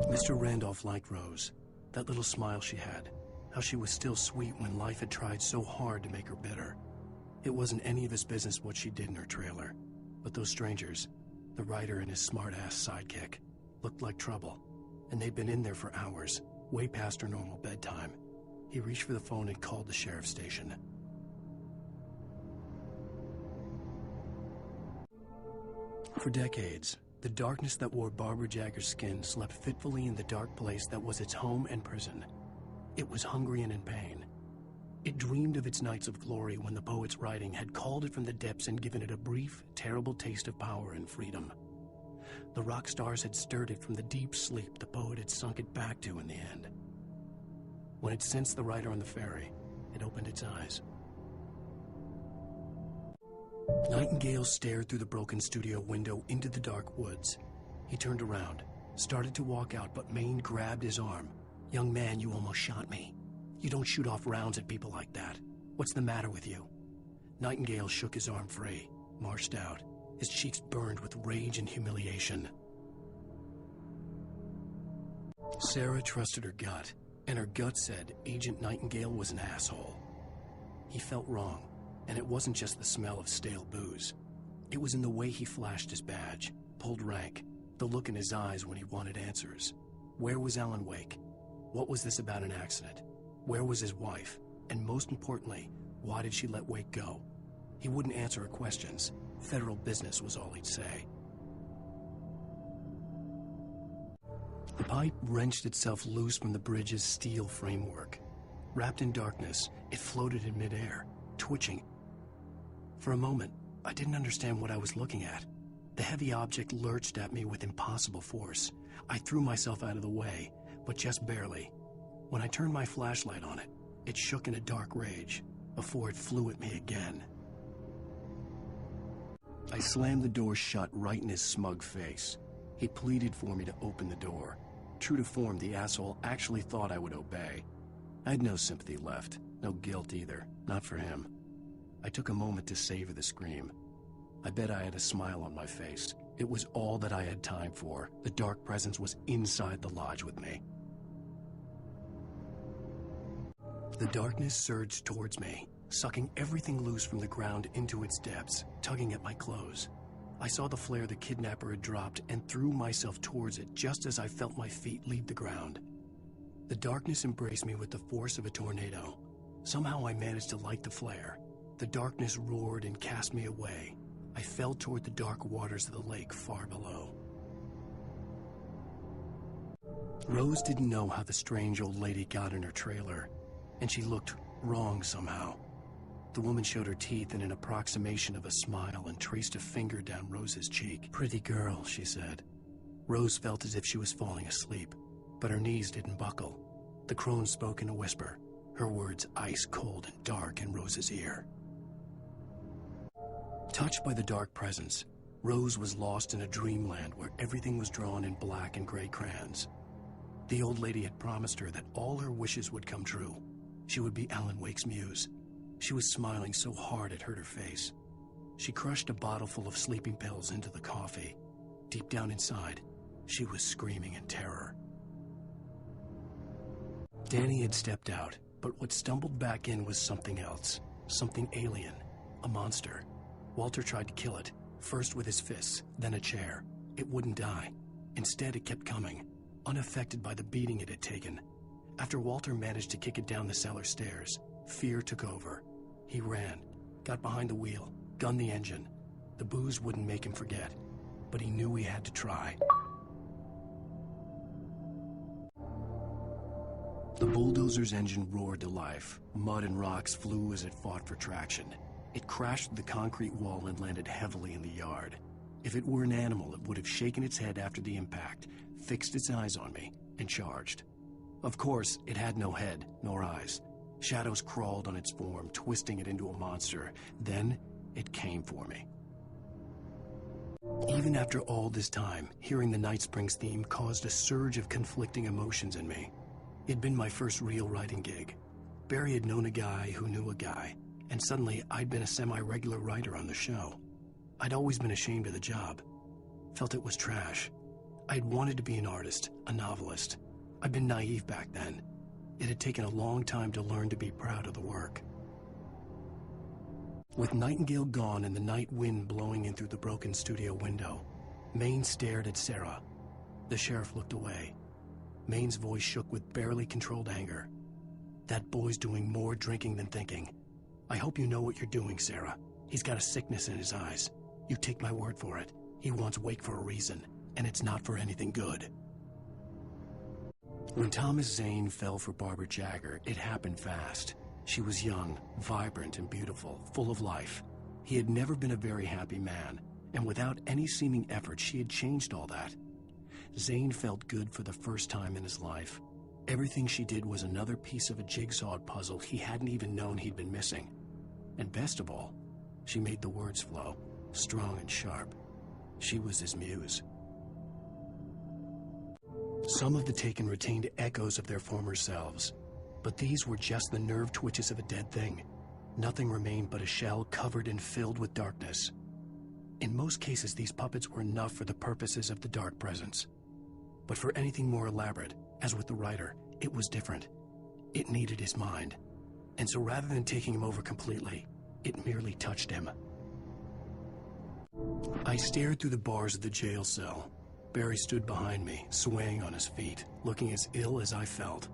Mr. Randolph liked Rose. That little smile she had. How she was still sweet when life had tried so hard to make her bitter. It wasn't any of his business what she did in her trailer. But those strangers, the writer and his smart-ass sidekick, looked like trouble. And they'd been in there for hours, way past her normal bedtime. He reached for the phone and called the sheriff's station. For decades, the darkness that wore Barbara Jagger's skin slept fitfully in the dark place that was its home and prison. It was hungry and in pain. It dreamed of its nights of glory when the poet's writing had called it from the depths and given it a brief, terrible taste of power and freedom. The rock stars had stirred it from the deep sleep the poet had sunk it back to in the end. When it sensed the writer on the ferry, it opened its eyes. Nightingale stared through the broken studio window into the dark woods. He turned around, started to walk out, but Maine grabbed his arm. "Young man, you almost shot me. You don't shoot off rounds at people like that. What's the matter with you?" Nightingale shook his arm free, marched out. His cheeks burned with rage and humiliation. Sarah trusted her gut, and her gut said Agent Nightingale was an asshole. He felt wrong, and it wasn't just the smell of stale booze. It was in the way he flashed his badge, pulled rank, the look in his eyes when he wanted answers. Where was Alan Wake? What was this about an accident? Where was his wife? And most importantly, why did she let Wake go? He wouldn't answer her questions. Federal business was all he'd say. The pipe wrenched itself loose from the bridge's steel framework. Wrapped in darkness, it floated in midair, twitching. For a moment, I didn't understand what I was looking at. The heavy object lurched at me with impossible force. I threw myself out of the way, but just barely. When I turned my flashlight on it, it shook in a dark rage before it flew at me again. I slammed the door shut right in his smug face. He pleaded for me to open the door. True to form, the asshole actually thought I would obey. I had no sympathy left, no guilt either, not for him. I took a moment to savor the scream. I bet I had a smile on my face. It was all that I had time for. The dark presence was inside the lodge with me. The darkness surged towards me, sucking everything loose from the ground into its depths, tugging at my clothes. I saw the flare the kidnapper had dropped and threw myself towards it just as I felt my feet leave the ground. The darkness embraced me with the force of a tornado. Somehow I managed to light the flare. The darkness roared and cast me away. I fell toward the dark waters of the lake far below. Rose didn't know how the strange old lady got in her trailer, and she looked wrong somehow. The woman showed her teeth in an approximation of a smile and traced a finger down Rose's cheek. "Pretty girl," she said. Rose felt as if she was falling asleep, but her knees didn't buckle. The crone spoke in a whisper, her words ice cold and dark in Rose's ear. Touched by the dark presence, Rose was lost in a dreamland where everything was drawn in black and gray crayons. The old lady had promised her that all her wishes would come true. She would be Alan Wake's muse. She was smiling so hard it hurt her face. She crushed a bottle full of sleeping pills into the coffee. Deep down inside, she was screaming in terror. Danny had stepped out, but what stumbled back in was something else. Something alien. A monster. Walter tried to kill it, first with his fists, then a chair. It wouldn't die. Instead, it kept coming, unaffected by the beating it had taken. After Walter managed to kick it down the cellar stairs, fear took over. He ran, got behind the wheel, gunned the engine. The booze wouldn't make him forget, but he knew he had to try. The bulldozer's engine roared to life. Mud and rocks flew as it fought for traction. It crashed through the concrete wall and landed heavily in the yard. If it were an animal, it would have shaken its head after the impact, fixed its eyes on me, and charged. Of course, it had no head, nor eyes. Shadows crawled on its form, twisting it into a monster. Then, it came for me. Even after all this time, hearing the Night Springs theme caused a surge of conflicting emotions in me. It'd been my first real writing gig. Barry had known a guy who knew a guy, and suddenly I'd been a semi-regular writer on the show. I'd always been ashamed of the job. Felt it was trash. I'd wanted to be an artist, a novelist. I'd been naive back then. It had taken a long time to learn to be proud of the work. With Nightingale gone and the night wind blowing in through the broken studio window, Maine stared at Sarah. The sheriff looked away. Maine's voice shook with barely controlled anger. That boy's doing more drinking than thinking. I hope you know what you're doing, Sarah. He's got a sickness in his eyes. You take my word for it. He wants Wake for a reason, and it's not for anything good. When Thomas Zane fell for Barbara Jagger, it happened fast. She was young, vibrant, and beautiful, full of life. He had never been a very happy man, and without any seeming effort, she had changed all that. Zane felt good for the first time in his life. Everything she did was another piece of a jigsaw puzzle he hadn't even known he'd been missing. And best of all, she made the words flow, strong and sharp. She was his muse. Some of the Taken retained echoes of their former selves, but these were just the nerve twitches of a dead thing. Nothing remained but a shell covered and filled with darkness. In most cases, these puppets were enough for the purposes of the dark presence. But for anything more elaborate, as with the writer, it was different. It needed his mind. And so rather than taking him over completely, it merely touched him. I stared through the bars of the jail cell. Barry stood behind me, swaying on his feet, looking as ill as I felt.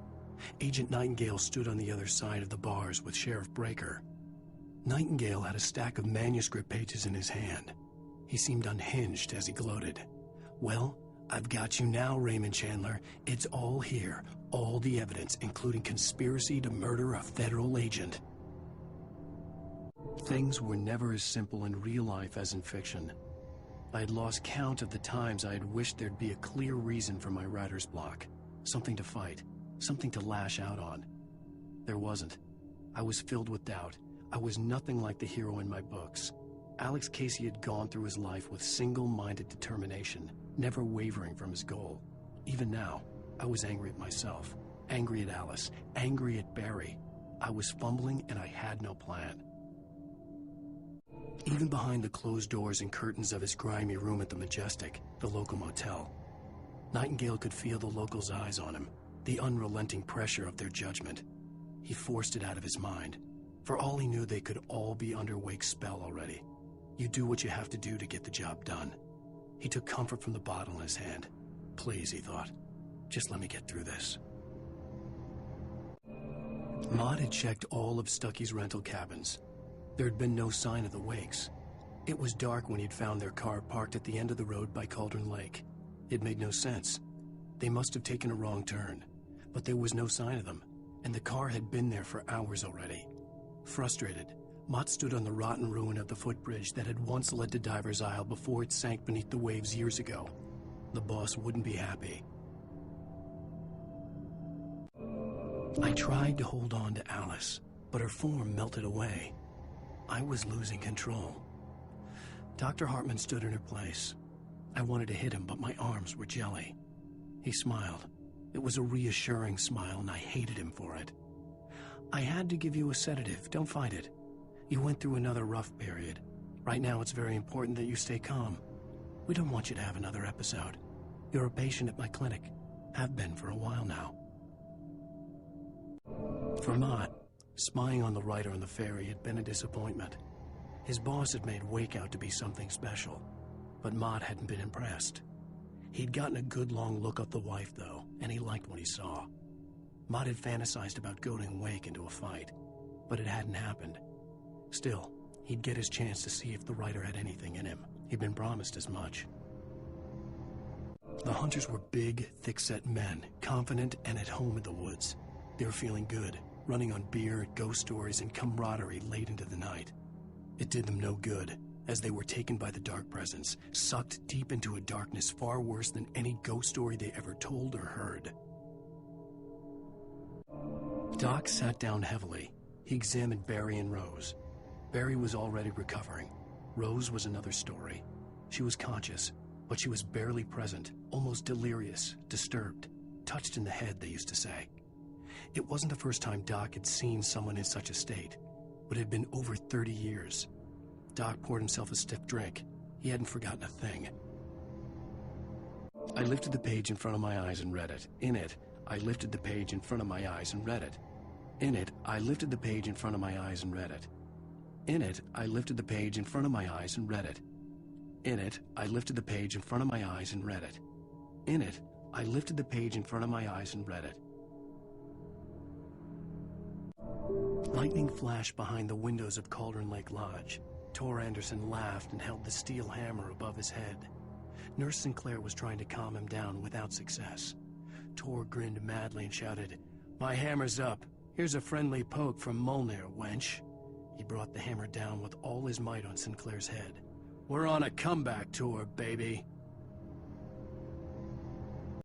Agent Nightingale stood on the other side of the bars with Sheriff Breaker. Nightingale had a stack of manuscript pages in his hand. He seemed unhinged as he gloated. Well, I've got you now, Raymond Chandler. It's all here. All the evidence, including conspiracy to murder a federal agent. Things were never as simple in real life as in fiction. I had lost count of the times I had wished there'd be a clear reason for my writer's block. Something to fight. Something to lash out on. There wasn't. I was filled with doubt. I was nothing like the hero in my books. Alex Casey had gone through his life with single-minded determination, never wavering from his goal. Even now, I was angry at myself, angry at Alice, angry at Barry. I was fumbling and I had no plan. Even behind the closed doors and curtains of his grimy room at the Majestic, the local motel, Nightingale could feel the locals' eyes on him, the unrelenting pressure of their judgment. He forced it out of his mind. For all he knew, they could all be under Wake's spell already. You do what you have to do to get the job done. He took comfort from the bottle in his hand. Please, he thought, just let me get through this. Maud had checked all of Stuckey's rental cabins. There had been no sign of the Wakes. It was dark when he'd found their car parked at the end of the road by Cauldron Lake. It made no sense. They must have taken a wrong turn, but there was no sign of them, and the car had been there for hours already. Frustrated, Mott stood on the rotten ruin of the footbridge that had once led to Diver's Isle before it sank beneath the waves years ago. The boss wouldn't be happy. I tried to hold on to Alice, but her form melted away. I was losing control. Dr. Hartman stood in her place. I wanted to hit him, but my arms were jelly. He smiled. It was a reassuring smile, and I hated him for it. I had to give you a sedative. Don't fight it. You went through another rough period. Right now, it's very important that you stay calm. We don't want you to have another episode. You're a patient at my clinic. Have been for a while now. For Mott, spying on the writer on the ferry had been a disappointment. His boss had made Wake out to be something special, but Mott hadn't been impressed. He'd gotten a good long look at the wife, though, and he liked what he saw. Mott had fantasized about goading Wake into a fight, but it hadn't happened. Still, he'd get his chance to see if the writer had anything in him. He'd been promised as much. The hunters were big, thick-set men, confident and at home in the woods. They were feeling good, running on beer, ghost stories, and camaraderie late into the night. It did them no good, as they were taken by the dark presence, sucked deep into a darkness far worse than any ghost story they ever told or heard. Doc sat down heavily. He examined Barry and Rose. Barry was already recovering. Rose was another story. She was conscious, but she was barely present, almost delirious, disturbed, touched in the head, they used to say. It wasn't the first time Doc had seen someone in such a state, but it had been over 30 years. Doc poured himself a stiff drink. He hadn't forgotten a thing. I lifted the page in front of my eyes and read it. In it, I lifted the page in front of my eyes and read it. In it, I lifted the page in front of my eyes and read it. In it, I lifted the page in front of my eyes and read it. In it, I lifted the page in front of my eyes and read it. In it, I lifted the page in front of my eyes and read it. Lightning flashed behind the windows of Cauldron Lake Lodge. Tor Anderson laughed and held the steel hammer above his head. Nurse Sinclair was trying to calm him down without success. Tor grinned madly and shouted, "My hammer's up. Here's a friendly poke from Molnir, wench." He brought the hammer down with all his might on Sinclair's head. "We're on a comeback tour, baby."